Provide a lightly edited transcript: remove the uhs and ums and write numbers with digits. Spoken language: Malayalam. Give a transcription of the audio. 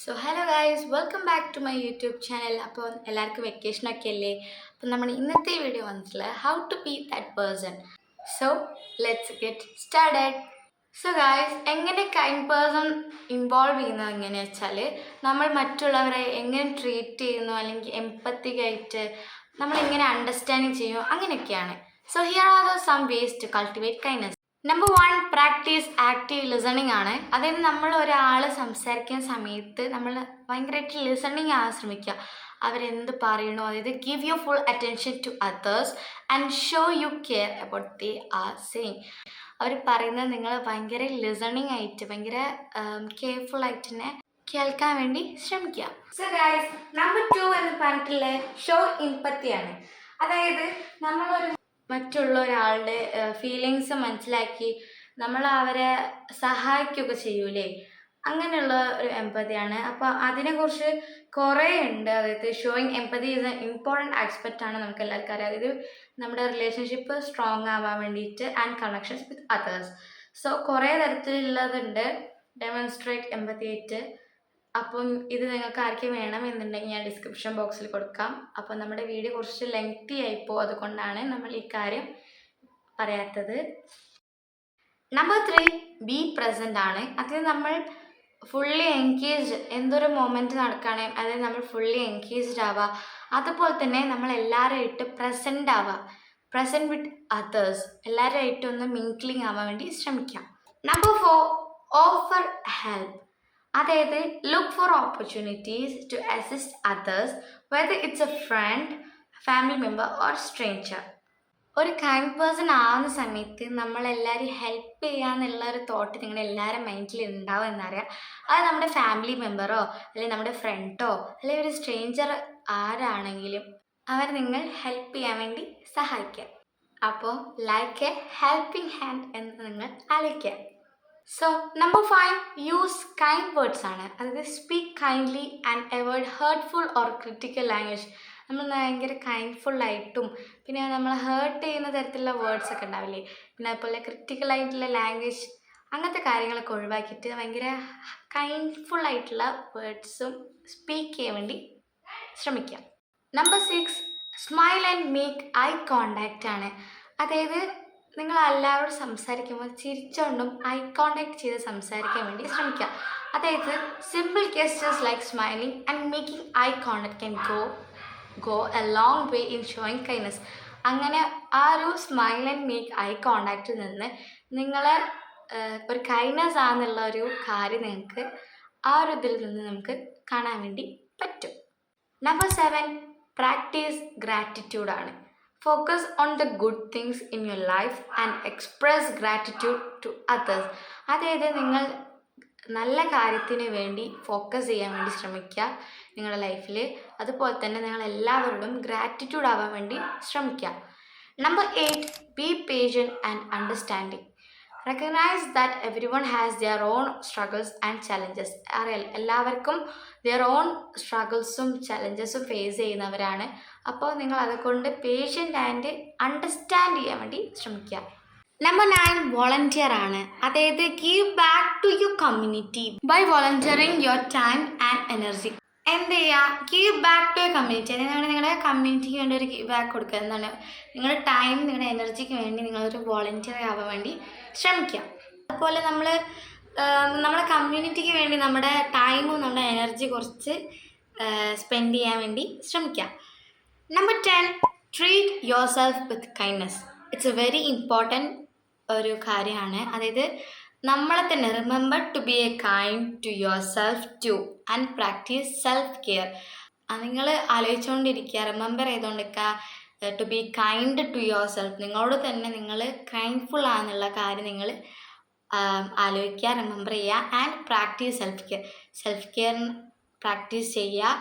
So hello guys, welcome back to my YouTube channel. അപ്പോൾ എല്ലാവർക്കും വെക്കേഷനൊക്കെ അല്ലേ? അപ്പം നമ്മൾ ഇന്നത്തെ വീഡിയോ വന്നിട്ടുള്ള how to be that person. So let's get started. So guys, എങ്ങനെ കൈൻഡ് പേഴ്സൺ ഇൻവോൾവ് ചെയ്യുന്നത് എങ്ങനെയാണെന്ന് വെച്ചാൽ, നമ്മൾ മറ്റുള്ളവരെ എങ്ങനെ ട്രീറ്റ് ചെയ്യുന്നു, അല്ലെങ്കിൽ എംപത്തിക്കായിട്ട് നമ്മൾ എങ്ങനെ അണ്ടർസ്റ്റാൻഡിങ് ചെയ്യുമോ, അങ്ങനെയൊക്കെയാണ്. So here are the some ways to cultivate kindness. Number 1, practice active listening ആണ്. അതായത് നമ്മൾ ഒരാൾ സംസാരിക്കുന്ന സമയത്ത് നമ്മൾ ഭയങ്കരമായിട്ട് ലിസണിങ് ആകാൻ ശ്രമിക്കുക. അവരെന്ത് പറയണോ, അതായത് give your full attention to others and show you care about they are saying. അവർ പറയുന്നത് നിങ്ങൾ ഭയങ്കര ലിസണിങ് ആയിട്ട്, ഭയങ്കര കെയർഫുൾ ആയിട്ട് തന്നെ കേൾക്കാൻ വേണ്ടി ശ്രമിക്കുക. സോ ഗൈസ്, നമ്പർ 2 എന്ന് പറഞ്ഞിട്ടുള്ള ഷോ ഇമ്പത്തിയാണ്. അതായത് നമ്മളൊരു മറ്റുള്ള ഒരാളുടെ ഫീലിങ്സ് മനസ്സിലാക്കി നമ്മൾ അവരെ സഹായിക്കുകയൊക്കെ ചെയ്യൂലേ, അങ്ങനെയുള്ള ഒരു എംപതിയാണ്. അപ്പോൾ അതിനെക്കുറിച്ച് കുറേ ഉണ്ട്. അതായത് showing empathy is an important aspect ആണ്, നമുക്ക് എല്ലാവർക്കും അറിയാം. അതായത് നമ്മുടെ റിലേഷൻഷിപ്പ് സ്ട്രോങ് ആവാൻ വേണ്ടിയിട്ട് and connections with others. So കുറേ തരത്തിലുള്ളതുണ്ട് ഡെമോൺസ്ട്രേറ്റ് എംപതി ആയിട്ട്. അപ്പം ഇത് നിങ്ങൾക്ക് ആർക്കും വേണമെന്നുണ്ടെങ്കിൽ ഞാൻ ഡിസ്ക്രിപ്ഷൻ ബോക്സിൽ കൊടുക്കാം. അപ്പം നമ്മുടെ വീഡിയോ കുറച്ച് ലെങ്തി ആയിപ്പോൾ, അതുകൊണ്ടാണ് നമ്മൾ ഈ കാര്യം പറയാത്തത്. നമ്പർ 3, ബി പ്രസൻ്റ് ആണ്. അതായത് നമ്മൾ ഫുള്ളി എൻഗേജ്ഡ്, എന്തൊരു മൊമെൻറ്റ് നടക്കുകയാണെങ്കിൽ അതായത് നമ്മൾ ഫുള്ളി എൻഗേജ്ഡ് ആവുക. അതുപോലെ തന്നെ നമ്മൾ എല്ലാവരുമായിട്ട് പ്രസൻ്റ് ആവുക, പ്രസൻറ്റ് വിത്ത് അതേഴ്സ്, എല്ലാവരുമായിട്ടും ഒന്ന് മിങ്ക്ലിങ് ആവാൻ വേണ്ടി ശ്രമിക്കാം. Number 4, offer help. അതായത് look for opportunities to assist others, whether it's a friend, family member or stranger. ഒരു കൈൻഡ് പേഴ്സൺ ആവുന്ന സമയത്ത് നമ്മളെല്ലാവരും ഹെൽപ്പ് ചെയ്യാന്നുള്ള ഒരു തോട്ട് നിങ്ങളുടെ എല്ലാവരും മൈൻഡിൽ ഉണ്ടാവും എന്നറിയാം. അത് നമ്മുടെ ഫാമിലി മെമ്പറോ അല്ലെങ്കിൽ നമ്മുടെ ഫ്രണ്ടോ അല്ലെങ്കിൽ ഒരു സ്ട്രേഞ്ചർ ആരാണെങ്കിലും അവർ നിങ്ങൾ ഹെൽപ്പ് ചെയ്യാൻ വേണ്ടി സഹായിക്കുക. അപ്പോൾ ലൈക്ക് എ ഹെൽപ്പിംഗ് ഹാൻഡ് എന്ന് നിങ്ങൾ ആലോചിക്കുക. So number 5, use kind words ആണ്. അതായത് speak kindly and avoid hurtful or critical language. നമ്മൾ ഭയങ്കര കൈൻഡ്ഫുള്ളായിട്ടും പിന്നെ നമ്മൾ ഹേർട്ട് ചെയ്യുന്ന തരത്തിലുള്ള വേർഡ്സ് ഒക്കെ ഉണ്ടാവില്ലേ, പിന്നെ അതുപോലെ ക്രിട്ടിക്കലായിട്ടുള്ള ലാംഗ്വേജ്, അങ്ങനത്തെ കാര്യങ്ങളൊക്കെ ഒഴിവാക്കിയിട്ട് ഭയങ്കര കൈൻഡ്ഫുള്ളായിട്ടുള്ള വേർഡ്സും സ്പീക്ക് ചെയ്യാൻ വേണ്ടി ശ്രമിക്കാം. Number 6, smile and make I contact ആണ്. അതായത് നിങ്ങൾ എല്ലാവരോടും സംസാരിക്കുമ്പോൾ ചിരിച്ചുകൊണ്ടും ഐ കോണ്ടാക്ട് ചെയ്ത് സംസാരിക്കാൻ വേണ്ടി ശ്രമിക്കുക. അതായത് simple ഗെസ്റ്റേഴ്സ് like smiling and making eye contact can go A long way in showing kindness. അങ്ങനെ ആ ഒരു സ്മൈൽ ആൻഡ് മേക്ക് ഐ കോണ്ടാക്റ്റിൽ നിന്ന് നിങ്ങളെ ഒരു കൈൻഡ്നസ് ആണെന്നുള്ള ഒരു കാര്യം നിങ്ങൾക്ക് ആ ഒരു ഇതിൽ നിന്ന് നമുക്ക് കാണാൻ വേണ്ടി പറ്റും. നമ്പർ 7, പ്രാക്ടീസ് ഗ്രാറ്റിറ്റ്യൂഡ് ആണ്. Focus on the good things in your life and express gratitude to others. അതായത് നിങ്ങൾ നല്ല കാര്യത്തിന് വേണ്ടി ഫോക്കസ് ചെയ്യാൻ വേണ്ടി ശ്രമിക്കുക നിങ്ങളുടെ ലൈഫിൽ. അതുപോലെ തന്നെ നിങ്ങൾ എല്ലാവരോടും ഗ്രാറ്റിറ്റ്യൂഡ് ആവാൻ വേണ്ടി ശ്രമിക്കുക. Number 8, be patient and understanding. Recognise that every one has their own struggles and challenges. അറിയാം, എല്ലാവർക്കും ദിയർ ഓൺ സ്ട്രഗിൾസും ചലഞ്ചസും ഫേസ് ചെയ്യുന്നവരാണ്. അപ്പോൾ നിങ്ങൾ അതുകൊണ്ട് പേഷ്യൻ്റ് ആൻഡ് അണ്ടർസ്റ്റാൻഡ് ചെയ്യാൻ വേണ്ടി ശ്രമിക്കുക. നമ്പർ 9, വോളണ്ടിയർ ആണ്. അതായത് give back to your community by volunteering your time and energy. എന്ത് ചെയ്യുക? Give back to your community. അതായത് നിങ്ങളുടെ കമ്മ്യൂണിറ്റിക്ക് വേണ്ടി ഒരു ഗീവ് ബാക്ക് കൊടുക്കുക. എന്താണ്? നിങ്ങളുടെ ടൈം, നിങ്ങളുടെ എനർജിക്ക് വേണ്ടി നിങ്ങളൊരു വോളണ്ടിയർ ആവാൻ വേണ്ടി ശ്രമിക്കുക. അതുപോലെ നമ്മുടെ കമ്മ്യൂണിറ്റിക്ക് വേണ്ടി നമ്മുടെ ടൈമും നമ്മുടെ എനർജി കുറച്ച് സ്പെൻഡ് ചെയ്യാൻ വേണ്ടി ശ്രമിക്കുക. Number 10, treat yourself with kindness. It's a very important ഒരു കാര്യമാണ്. അതായത് നമ്മളെ തന്നെ remember to be a kind to yourself too and practice self care. നിങ്ങൾ ആലോചിച്ചുകൊണ്ടിരിക്കുക, റിമെമ്പർ ചെയ്തുകൊണ്ടിരിക്കുക to be kind to yourself. നിങ്ങളോട് തന്നെ നിങ്ങൾ കൈൻഡ്ഫുൾ ആണെന്നുള്ള കാര്യം നിങ്ങൾ ആലോചിക്കുക, റിമെമ്പർ ചെയ്യുക. And practice self care. Self care practice ചെയ്യുക.